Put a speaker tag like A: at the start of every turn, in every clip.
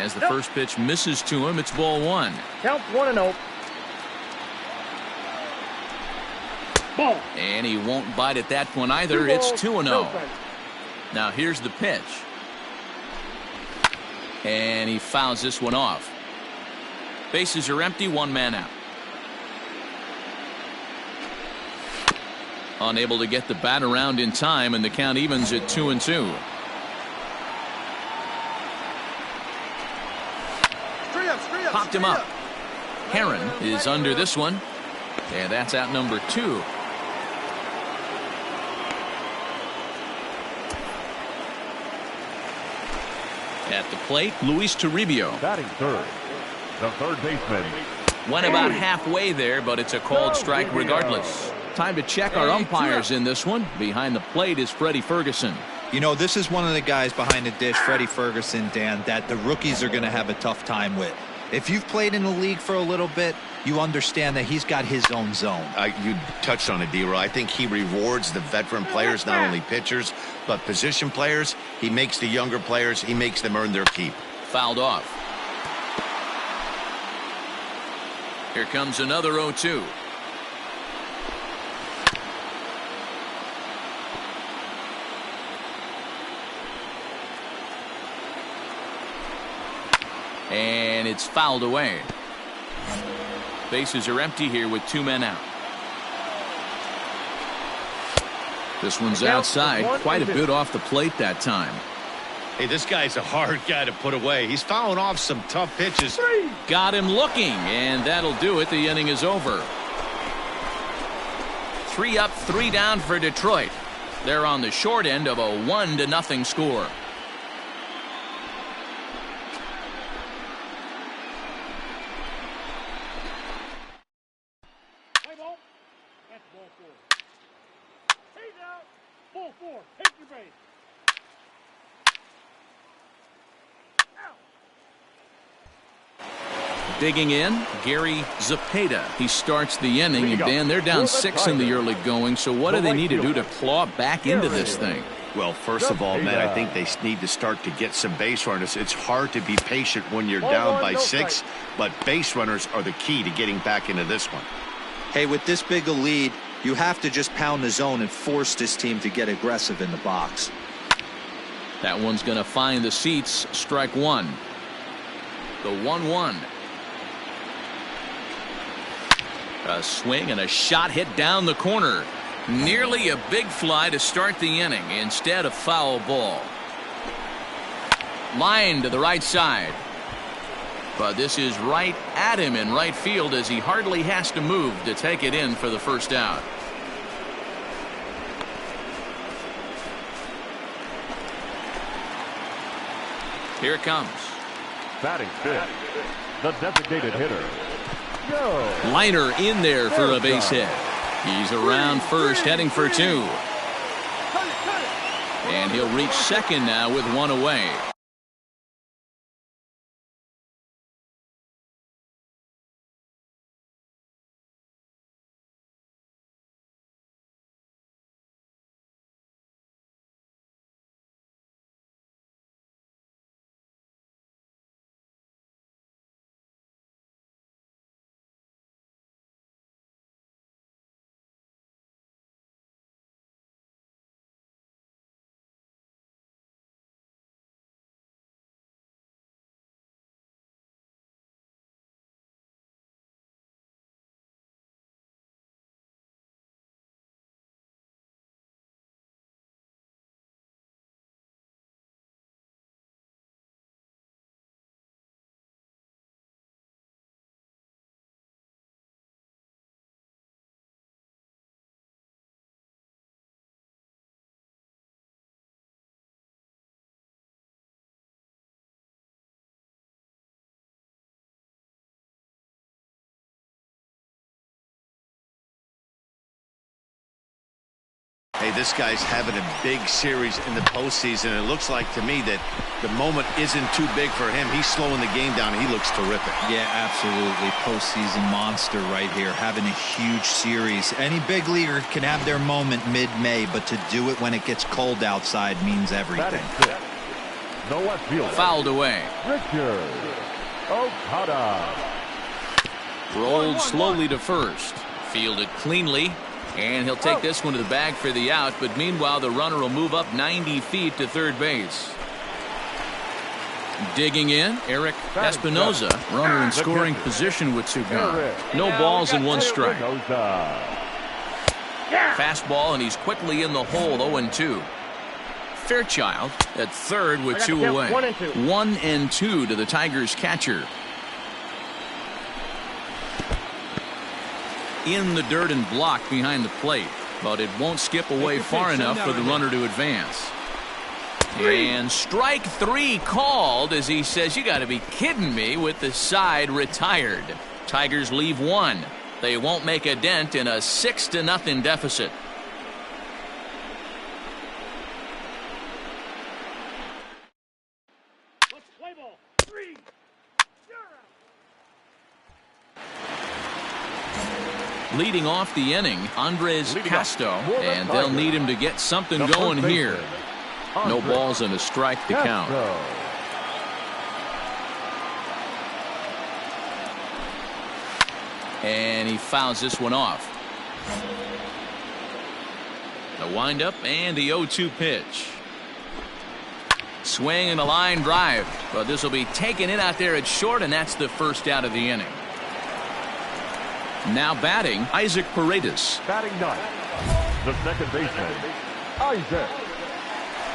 A: As the first pitch misses to him, it's ball one.
B: Count 1-0. Ball.
A: And he won't bite at that one either. It's 2-0. Now here's the pitch. And he fouls this one off. Bases are empty, one man out. Unable to get the bat around in time, and the count evens at 2-2. Popped him up. Heron is under this one, and that's out number 2. At the plate, Luis Toribio.
C: Batting third, the third baseman.
A: Went about halfway there, but it's a called strike regardless. Time to check our umpires in this one. Behind the plate is Freddie Ferguson.
D: You know, this is one of the guys behind the dish, Freddie Ferguson, Dan, that the rookies are going to have a tough time with. If you've played in the league for a little bit, you understand that he's got his own zone.
E: You touched on it, D-Roy. I think he rewards the veteran players, not only pitchers, but position players. He makes the younger players, he makes them earn their keep.
A: Fouled off. Here comes another 0-2. And it's fouled away. Bases are empty here with 2 men out. This one's outside, quite a bit off the plate that time.
E: Hey, this guy's a hard guy to put away. He's fouling off some tough pitches.
A: Got him looking, and that'll do it. The inning is over. 3 up, 3 down for Detroit. They're on the short end of a 1-0 score. Digging in, Gary Zepeda. He starts the inning, and Dan, they're down 6 in the early going, so what do they need to do to claw back into this thing?
E: Well, first of all, man, I think they need to start to get some base runners. It's hard to be patient when you're down by 6, but base runners are the key to getting back into this one.
D: Hey, with this big a lead, you have to just pound the zone and force this team to get aggressive in the box.
A: That one's going to find the seats. Strike one. The 1-1. A swing and a shot hit down the corner. Nearly a big fly to start the inning. Instead, a foul ball. Line to the right side. But this is right at him in right field as he hardly has to move to take it in for the first out. Here it comes.
C: Batting fifth, the designated hitter.
A: Liner in there for a base hit. He's around first, heading for 2. And he'll reach second now with 1 away.
E: Hey, this guy's having a big series in the postseason. It looks like to me that the moment isn't too big for him. He's slowing the game down. He looks terrific.
D: Yeah, absolutely. Postseason monster right here, having a huge series. Any big leaguer can have their moment mid-May, but to do it when it gets cold outside means everything.
C: Batting fifth, The left fielder.
A: Fouled away.
C: Richard Okada.
A: Rolled slowly to first. Fielded cleanly. And he'll take this one to the bag for the out. But meanwhile, the runner will move up 90 feet to third base. Digging in, Eric Espinoza. Runner in scoring position with two gone. No balls and one strike. Fastball, and he's quickly in the hole, 0-2. Fairchild at third with two away. 1-2 to the Tigers catcher. In the dirt and blocked behind the plate, but it won't skip away far enough for the runner to advance. And strike three called as he says, "You got to be kidding me," with the side retired. Tigers leave one. They won't make a dent in a 6-0 deficit. Leading off the inning, Andres Casto, and they'll need him to get something going here. No balls and a strike to count. And he fouls this one off. The windup and the 0-2 pitch. Swing and a line drive, but this will be taken in out there at short, and that's the first out of the inning. Now batting, Isaac Paredes.
C: Batting ninth, the second baseman, Isaac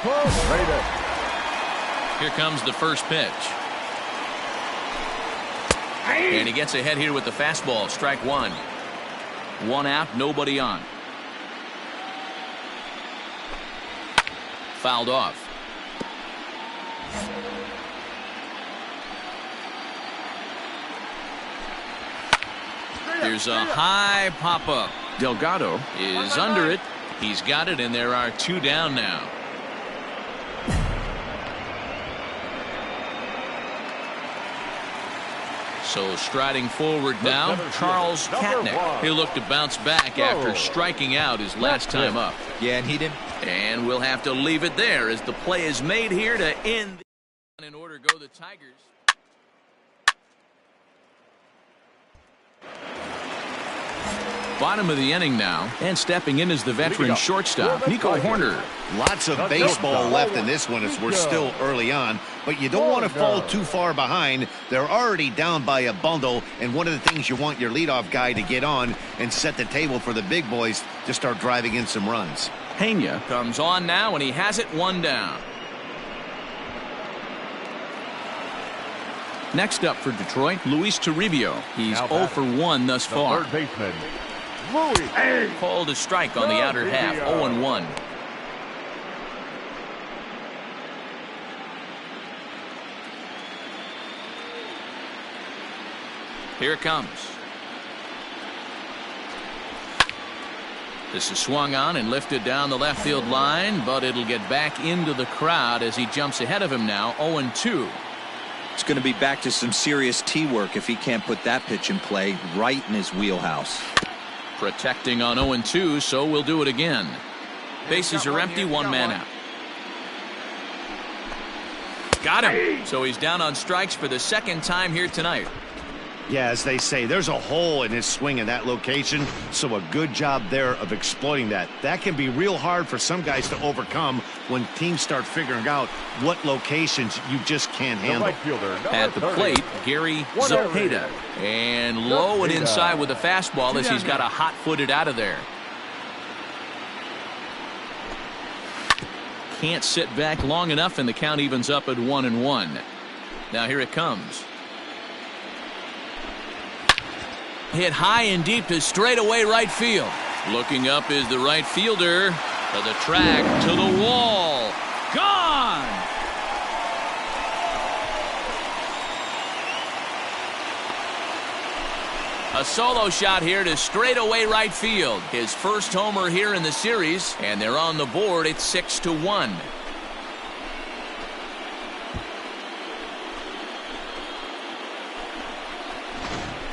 C: Paredes.
A: Here comes the first pitch. And he gets ahead here with the fastball. Strike one. One out, nobody on. Fouled off. There's a high pop-up. Delgado is under it. He's got it, and there are two down now. So striding forward now, Charles Katnick. He'll look to bounce back after striking out his last time up.
D: Yeah, and he didn't.
A: And we'll have to leave it there as the play is made here to end the in order to go the Tigers. Bottom of the inning now, and stepping in is the veteran shortstop, Nico Horner.
E: Lots of baseball left in this one as we're still early on, but you don't want to fall too far behind. They're already down by a bundle, and one of the things you want your leadoff guy to get on and set the table for the big boys to start driving in some runs.
A: Pena comes on now, and he has it one down. Next up for Detroit, Luis Toribio. He's 0 for 1 thus far.
C: Third baseman,
A: Called a strike on the outer half, 0-1. Here it comes. This is swung on and lifted down the left field line, but it'll get back into the crowd as he jumps ahead of him now, 0-2.
D: It's going to be back to some serious tee work if he can't put that pitch in play right in his wheelhouse.
A: Protecting on 0-2, so we'll do it again. Bases are empty, one man out. Got him. So he's down on strikes for the second time here tonight.
E: Yeah, as they say, there's a hole in his swing in that location, so a good job there of exploiting that. That can be real hard for some guys to overcome when teams start figuring out what locations you just can't handle.
A: At the plate, Gary Zapata. And low and inside with a fastball as he's got a hot-footed out of there. Can't sit back long enough, and the count evens up at 1-1. Now here it comes. Hit high and deep to straightaway right field. Looking up is the right fielder. To the track, to the wall. Gone! A solo shot here to straightaway right field. His first homer here in the series, and they're on the board at 6-1.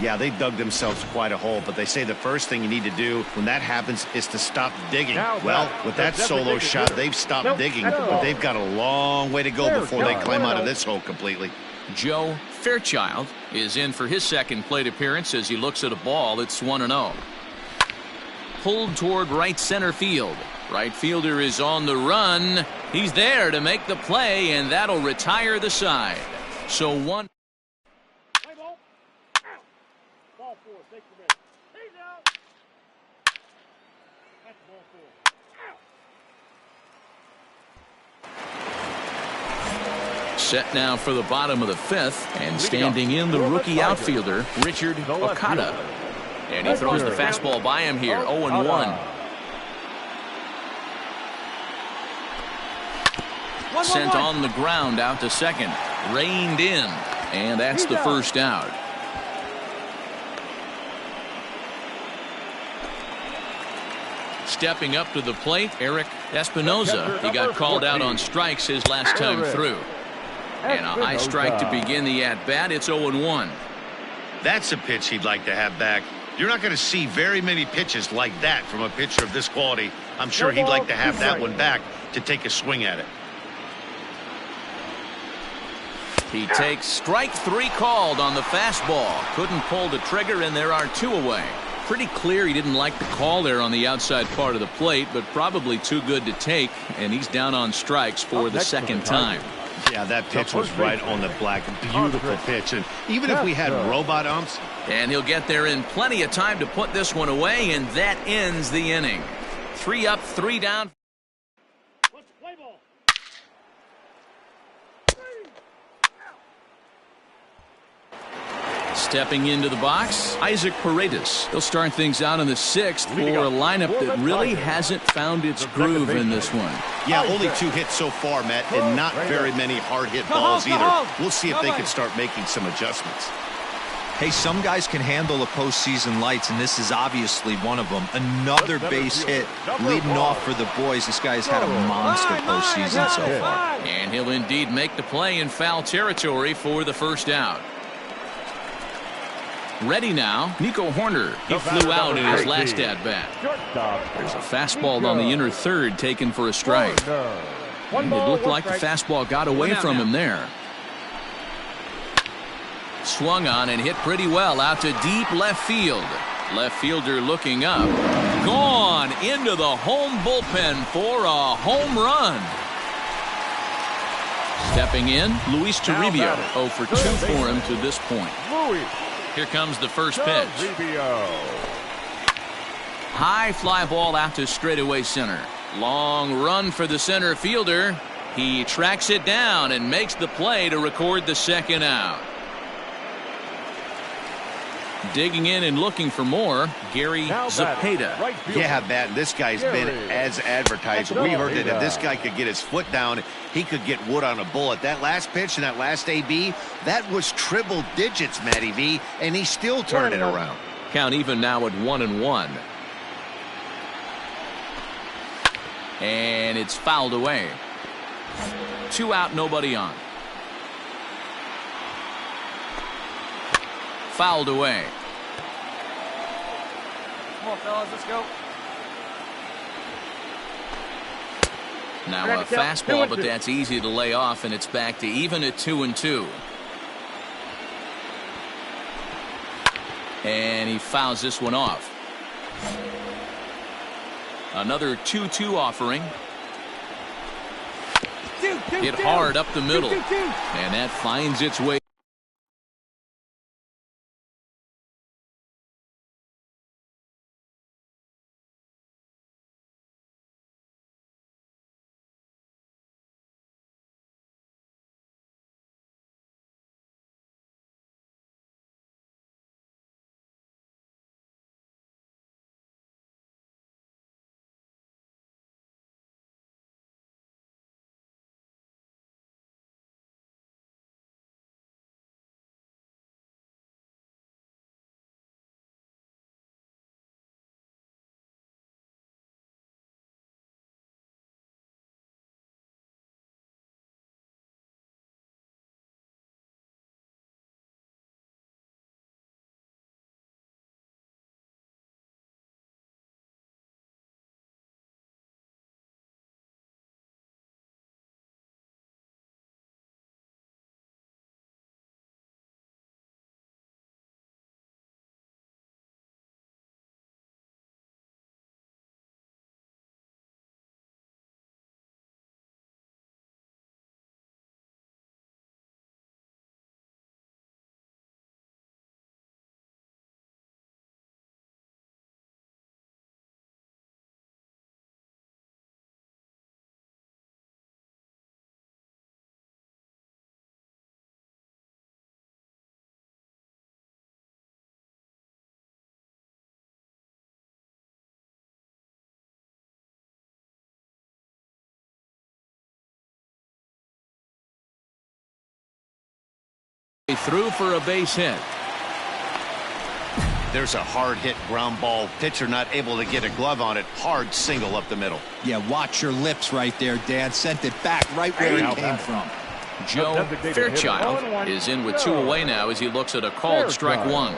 E: Yeah, they dug themselves quite a hole, but they say the first thing you need to do when that happens is to stop digging. Well, with that solo shot, they've stopped digging, but they've got a long way to go before they climb out of this hole completely.
A: Joe Fairchild is in for his second plate appearance as he looks at a ball that's 1-0. Pulled toward right center field. Right fielder is on the run. He's there to make the play, and that'll retire the side. So one.
B: Ball 4, take the base. He's out. That's ball 4.
A: Set now for the bottom of the fifth, and standing in the rookie outfielder, Richard Okada. And he throws the fastball by him here, 0-1. Sent on the ground out to second. Reined in, and that's the first out. Stepping up to the plate, Eric Espinoza. He got called out on strikes his last time through. And a high strike to begin the at-bat. It's 0-1.
E: That's a pitch he'd like to have back. You're not going to see very many pitches like that from a pitcher of this quality. I'm sure he'd like to have that one back to take a swing at it.
A: He takes strike 3 called on the fastball. Couldn't pull the trigger, and there are 2 away. Pretty clear he didn't like the call there on the outside part of the plate, but probably too good to take, and he's down on strikes for the second time.
E: Yeah, that pitch was right on the black. Beautiful pitch. And even if we had robot umps.
A: And he'll get there in plenty of time to put this one away, and that ends the inning. 3 up, 3 down.
B: Play ball.
A: Stepping into the box, Isaac Paredes. He'll start things out in the 6th for a lineup that really hasn't found its groove in this one.
E: Yeah, only 2 hits so far, Matt, and not very many hard-hit balls either. We'll see if they can start making some adjustments.
D: Hey, some guys can handle the postseason lights, and this is obviously one of them. Another base hit leading off for the boys. This guy's had a monster postseason so far.
A: And he'll indeed make the play in foul territory for the first out. Ready now, Nico Horner. He flew out in his last at-bat. There's a fastball on the inner third taken for a strike. And it looked like the fastball got away from him there. Swung on and hit pretty well out to deep left field. Left fielder looking up. Gone into the home bullpen for a home run. Stepping in, Luis Toribio. 0 for 2 for him to this point. Here comes the first pitch. High fly ball out to straightaway center. Long run for the center fielder. He tracks it down and makes the play to record the second out. Digging in and looking for more, Gary Zapata.
E: Yeah, Matt, this guy's been as advertised. We heard that if this guy could get his foot down, he could get wood on a bullet. That last pitch and that last AB, that was triple digits, Matty V, and he still turned it around.
A: Count even now at 1-1. And it's fouled away. 2 out, nobody on. Fouled away.
B: Come on, fellas, let's go.
A: Now a fastball, but that's easy to lay off, and it's back to even at 2-2. And he fouls this one off. Another 2-2 offering. Hit hard up the middle. And that finds its way. Through for a base hit.
E: There's a hard hit ground ball. Pitcher not able to get a glove on it. Hard single up the middle.
D: Yeah, watch your lips right there, Dan. Sent it back right where it came from.
A: Joe Fairchild is in with 2 away now as he looks at a called strike 1.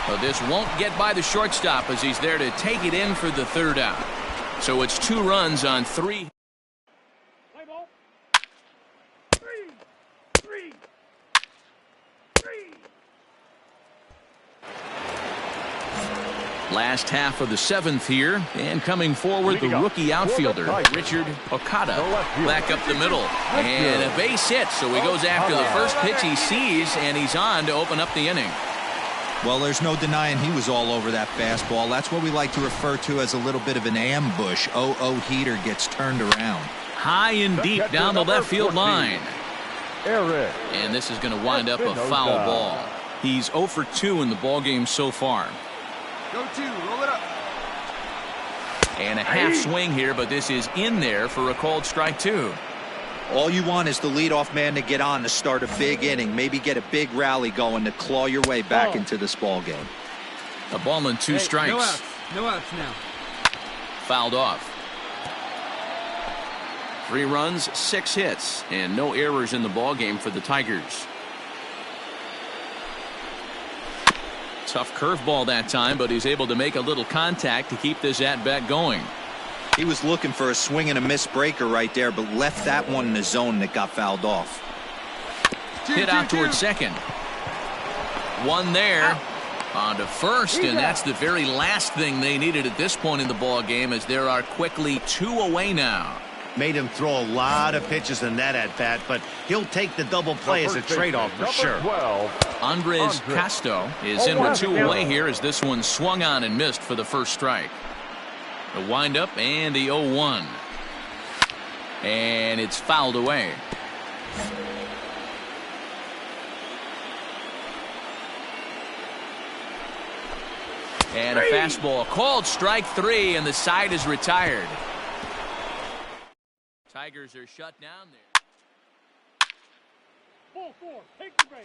A: But this won't get by the shortstop as he's there to take it in for the 3rd out. So it's 2 runs on 3.
B: Play ball. 3.
A: Last half of the 7th here, and coming forward the rookie outfielder Richard Okada back up the middle, and a base hit. So he goes after the first pitch he sees, and he's on to open up the inning.
D: Well, there's no denying he was all over that fastball. That's what we like to refer to as a little bit of an ambush. Heater gets turned around.
A: High and deep down the left field line. And this is going to wind up a foul ball. He's 0 for 2 in the ballgame so far.
F: Go 2, roll it up.
A: And a half swing here, but this is in there for a called strike 2.
D: All you want is the leadoff man to get on to start a big inning, maybe get a big rally going to claw your way back into this ball game.
A: A ball and 2 strikes.
F: No outs now.
A: Fouled off. 3 runs, 6 hits, and no errors in the ball game for the Tigers. Tough curveball that time, but he's able to make a little contact to keep this at-bat going.
D: He was looking for a swing and a miss breaker right there, but left that one in the zone that got fouled off.
A: Hit out towards second. One there. On to first, and that's the very last thing they needed at this point in the ball game, as there are quickly 2 away now.
E: Made him throw a lot of pitches in that at-bat, but he'll take the double play as a trade-off for sure.
A: Andres Casto is in with 2 away here as this one swung on and missed for the first strike. The windup and the 0-1. And it's fouled away. And a fastball called strike 3, and the side is retired. Tigers are shut down there.
B: Ball 4, take the base.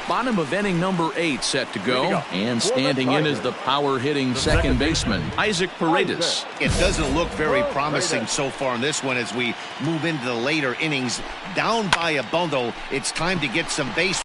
A: Bottom of inning number 8 set to go, and standing in is the power-hitting second baseman, Isaac Paredes.
E: It doesn't look very promising so far in this one as we move into the later innings. Down by a bundle, it's time to get some base.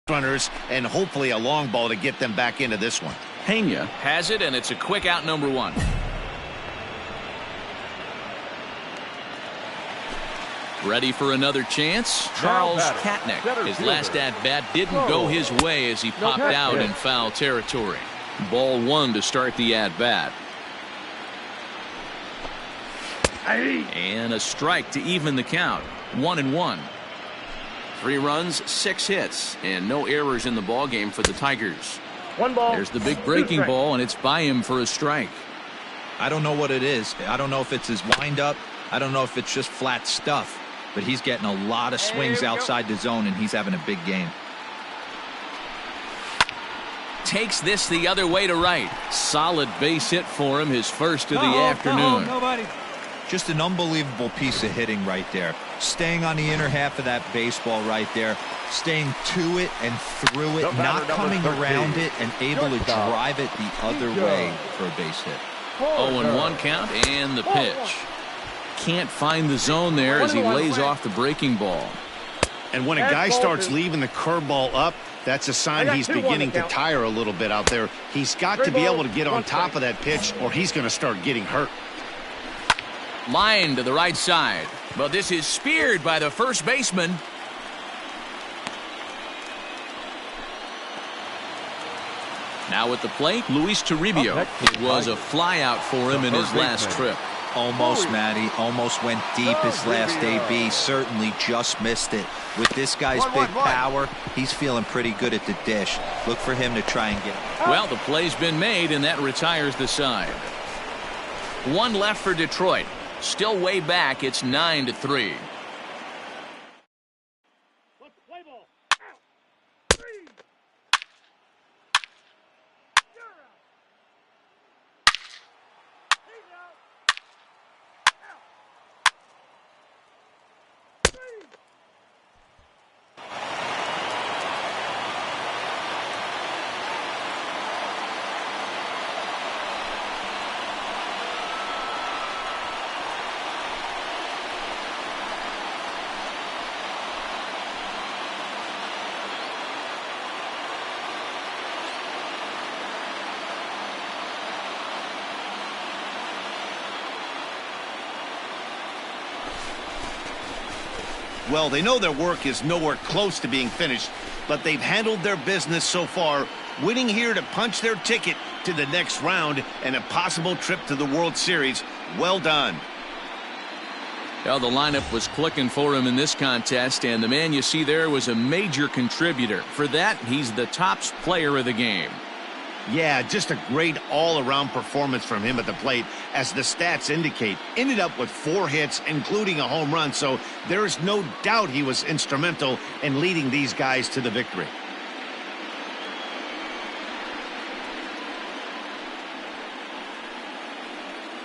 E: runners and hopefully a long ball to get them back into this one.
A: Pena has it, and it's a quick out, number one. Ready for another chance? Charles Katnick. His last at-bat didn't go his way as he popped out in foul territory. Ball one to start the at-bat. And a strike to even the count. 1-1. 3 runs, 6 hits, and no errors in the ballgame for the Tigers.
B: 1 ball.
A: There's the big breaking ball, and it's by him for a strike.
D: I don't know what it is. I don't know if it's his windup. I don't know if it's just flat stuff. But he's getting a lot of swings outside the zone, and he's having a big game.
A: Takes this the other way to right. Solid base hit for him, his first of the afternoon.
D: Just an unbelievable piece of hitting right there. Staying on the inner half of that baseball right there. Staying to it and through it. Not coming around it and able to drive it the other way for a base hit.
A: 0-1 count and the pitch. Can't find the zone there as he lays off the breaking ball.
E: And when a guy starts leaving the curveball up, that's a sign he's beginning to tire a little bit out there. He's got to be able to get on top of that pitch or he's going to start getting hurt.
A: Line to the right side. But this is speared by the first baseman. Now at the plate, Luis Toribio. It was a flyout for him in his last trip.
D: Almost, Matty. Almost went deep his last AB. Certainly just missed it. With this guy's big power, he's feeling pretty good at the dish. Look for him to try and get it.
A: Well, the play's been made, and that retires the side. 1 left for Detroit. Still way back. It's 9-3.
E: Well, they know their work is nowhere close to being finished, but they've handled their business so far, winning here to punch their ticket to the next round and a possible trip to the World Series. Well done.
A: Well, the lineup was clicking for him in this contest, and the man you see there was a major contributor. For that, he's the top player of the game.
E: Yeah, just a great all-around performance from him at the plate, as the stats indicate. Ended up with 4 hits, including a home run, so there is no doubt he was instrumental in leading these guys to the victory.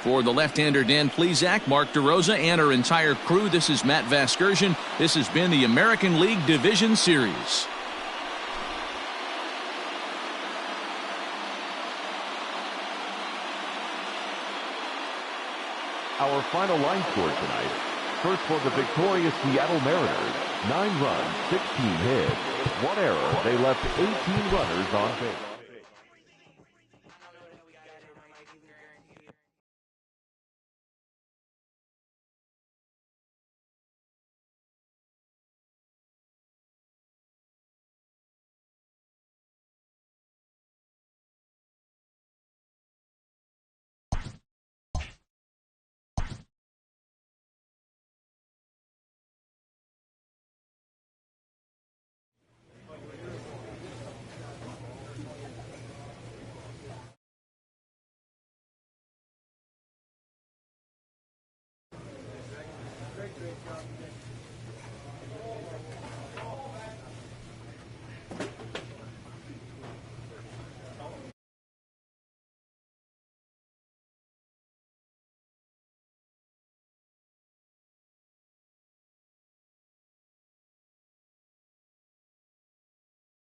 A: For the left-hander Dan Plesac, Mark DeRosa, and our entire crew, this is Matt Vasgersian. This has been the American League Division Series.
C: Our final line score tonight. First for the victorious Seattle Mariners, 9 runs, 16 hits, 1 error. They left 18 runners on base.